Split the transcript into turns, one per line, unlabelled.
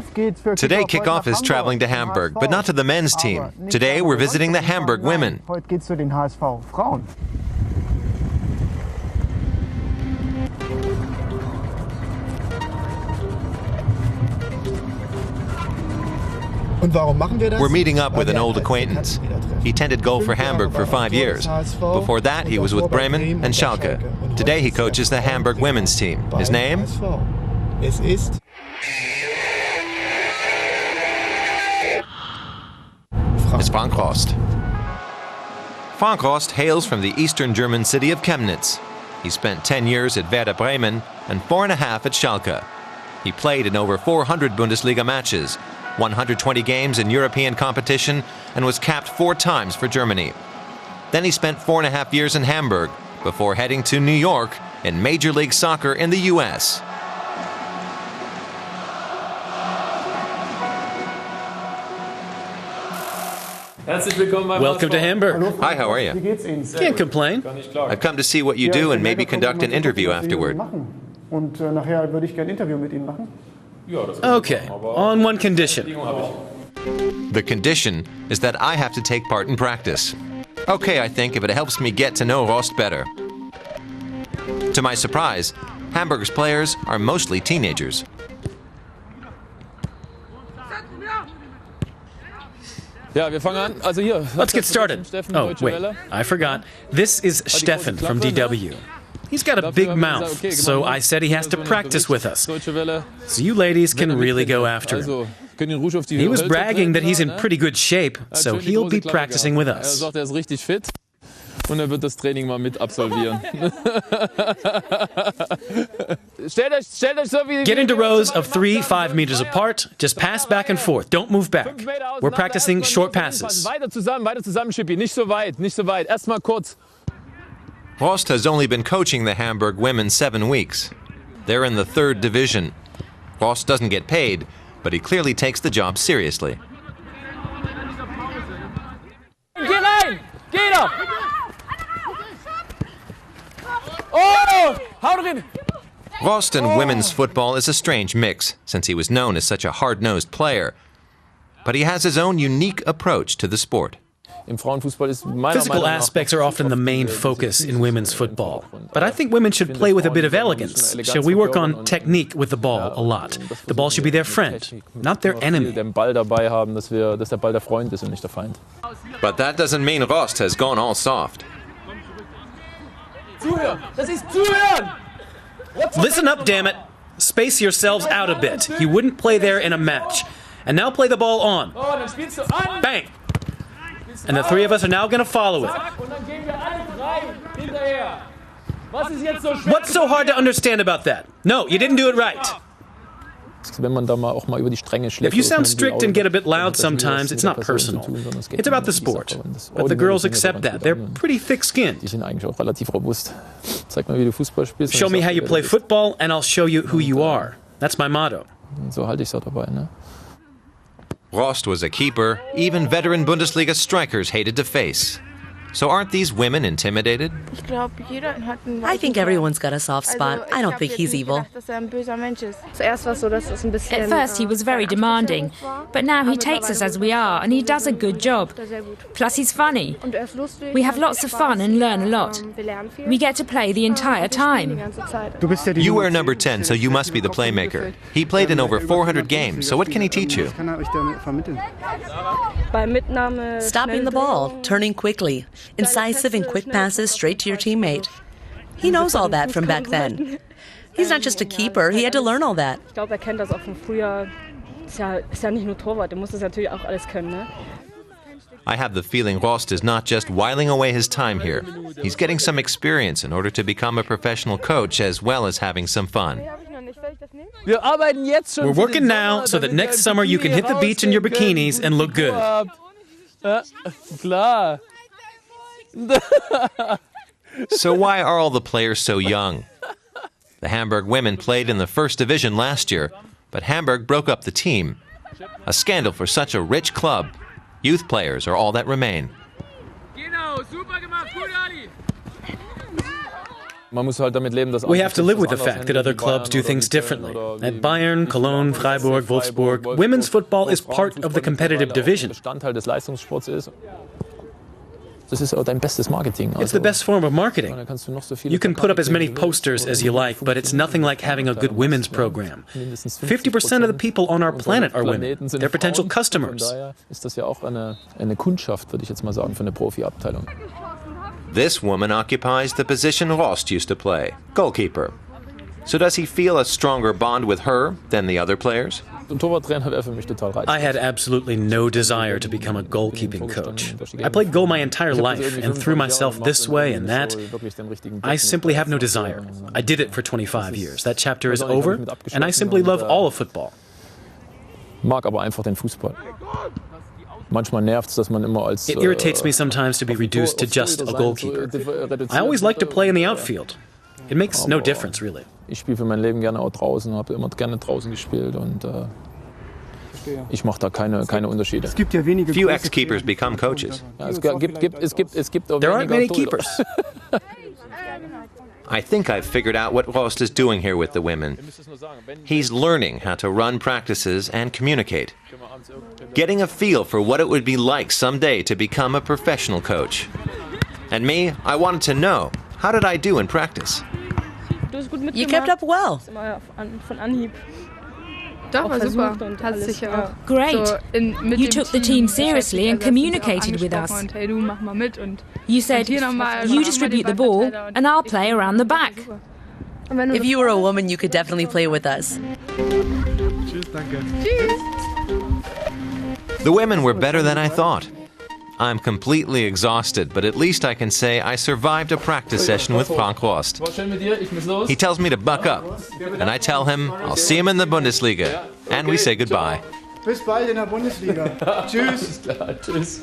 Today, kickoff is traveling to Hamburg, but not to the men's team. Today, we're visiting the Hamburg women. We're meeting up with an old acquaintance. He tended goal for Hamburg for 5 years. Before that, he was with Bremen and Schalke. Today, he coaches the Hamburg women's team. His name? Is Frank Rost. Frank Rost hails from the eastern German city of Chemnitz. He spent 10 years at Werder Bremen and 4.5 at Schalke. He played in over 400 Bundesliga matches, 120 games in European competition, and was capped 4 times for Germany. Then he spent 4.5 years in Hamburg before heading to New York in Major League Soccer in the U.S.
Welcome to Hamburg.
Hi, how are you?
Can't complain.
I've come to see what you do and maybe conduct an interview afterward.
Okay, on one condition.
The condition is that I have to take part in practice. Okay, I think, if it helps me get to know Rost better. To my surprise, Hamburg's players are mostly teenagers.
Let's get started. Oh, wait, I forgot. This is Steffen from DW. He's got a big mouth, so I said he has to practice with us. So you ladies can really go after him. He was bragging that he's in pretty good shape, so he'll be practicing with us. Get into rows of 3 5 meters apart. Just pass back and forth. Don't move back. We're practicing short passes.
Rost has only been coaching the Hamburg women 7 weeks. They're in the 3rd division. Rost doesn't get paid, but he clearly takes the job seriously. Rost in women's football is a strange mix, since he was known as such a hard-nosed player. But he has his own unique approach to the sport.
Physical aspects are often the main focus in women's football. But I think women should play with a bit of elegance. So we work on technique with the ball a lot. The ball should be their friend, not their enemy.
But that doesn't mean Rost has gone all soft.
Listen up, damn it! Space yourselves out a bit. You wouldn't play there in a match. And now play the ball on. Bang! And the 3 of us are now going to follow it. What's so hard to understand about that? No, you didn't do it right. If you sound strict and get a bit loud sometimes, it's not personal. It's about the sport. But the girls accept that. They're pretty thick-skinned. Show me how you play football, and I'll show you who you are. That's my motto.
Rost was a keeper even veteran Bundesliga strikers hated to face. So aren't these women intimidated?
I think everyone's got a soft spot. I don't think he's evil.
At first he was very demanding, but now he takes us as we are and he does a good job. Plus he's funny. We have lots of fun and learn a lot. We get to play the entire time.
You wear number 10, so you must be the playmaker. He played in over 400 games, so what can he teach you?
Stopping the ball, turning quickly, incisive and quick passes straight to your teammate. He knows all that from back then. He's not just a keeper, he had to learn all that.
I have the feeling Rost is not just whiling away his time here. He's getting some experience in order to become a professional coach as well as having some fun.
We're working now so that next summer you can hit the beach in your bikinis and look good.
So why are all the players so young? The Hamburg women played in the 1st division last year, but Hamburg broke up the team. A scandal for such a rich club. Youth players are all that remain.
We have to live with the fact that other clubs do things differently. At Bayern, Cologne, Freiburg, Wolfsburg, women's football is part of the competitive division. It's the best form of marketing. You can put up as many posters as you like, but it's nothing like having a good women's program. 50% of the people on our planet are women. They're potential customers.
This woman occupies the position Rost used to play, goalkeeper. So does he feel a stronger bond with her than the other players?
I had absolutely no desire to become a goalkeeping coach. I played goal my entire life and threw myself this way and that. I simply have no desire. I did it for 25 years. That chapter is over, and I simply love all of football. It irritates me sometimes to be reduced to just a goalkeeper. I always like to play in the outfield. It makes no difference, really.
Ich spiele für mein Leben gerne auch draußen, habe immer gerne draußen gespielt und ich mache da keine Unterschiede.
Few ex-keepers become coaches.
There aren't many keepers.
I think I've figured out what Rost is doing here with the women. He's learning how to run practices and communicate. Getting a feel for what it would be like someday to become a professional coach. And me, I wanted to know, how did I do in practice?
You kept up well.
Great. You took the team seriously and communicated with us. You said, you distribute the ball and I'll play around the back.
If you were a woman, you could definitely play with us.
The women were better than I thought. I'm completely exhausted, but at least I can say I survived a practice session with Frank Rost. He tells me to buck up, and I tell him I'll see him in the Bundesliga, and we say goodbye.
Bis bald in der Bundesliga. Tschüss.
Tschüss.